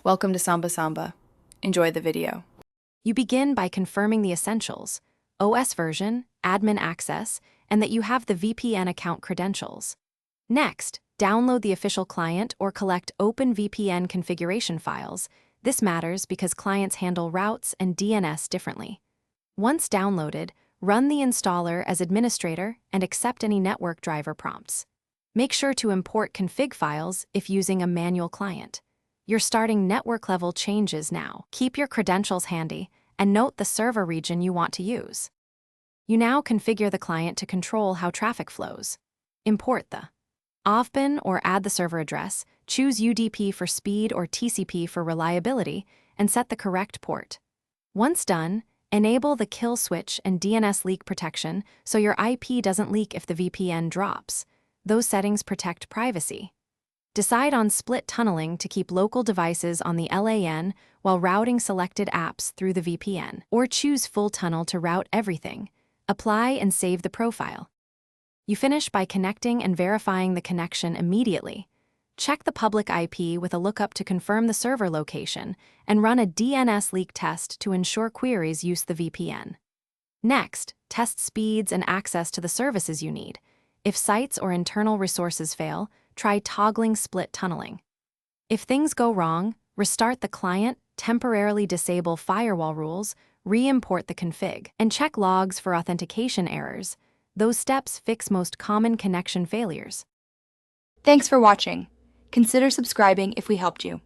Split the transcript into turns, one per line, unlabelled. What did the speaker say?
Welcome to Samba Samba. Enjoy the video.
You begin by confirming the essentials: OS version, admin access, and that you have the VPN account credentials. Next, download the official client or collect open VPN configuration files. This matters because clients handle routes and DNS differently. Once downloaded, run the installer as administrator and accept any network driver prompts. Make sure to import config files if using a manual client. You're starting network-level changes now. Keep your credentials handy and note the server region you want to use. You now configure the client to control how traffic flows. Import the OVPN or add the server address, choose UDP for speed or TCP for reliability, and set the correct port. Once done, enable the kill switch and DNS leak protection so your IP doesn't leak if the VPN drops. Those settings protect privacy. Decide on split tunneling to keep local devices on the LAN while routing selected apps through the VPN, or choose full tunnel to route everything. Apply and save the profile. You finish by connecting and verifying the connection immediately. Check the public IP with a lookup to confirm the server location, and run a DNS leak test to ensure queries use the VPN. Next, test speeds and access to the services you need. If sites or internal resources fail, try toggling split tunneling. If things go wrong, restart the client, temporarily disable firewall rules, re-import the config, and check logs for authentication errors. Those steps fix most common connection failures.
Thanks for watching. Consider subscribing if we helped you.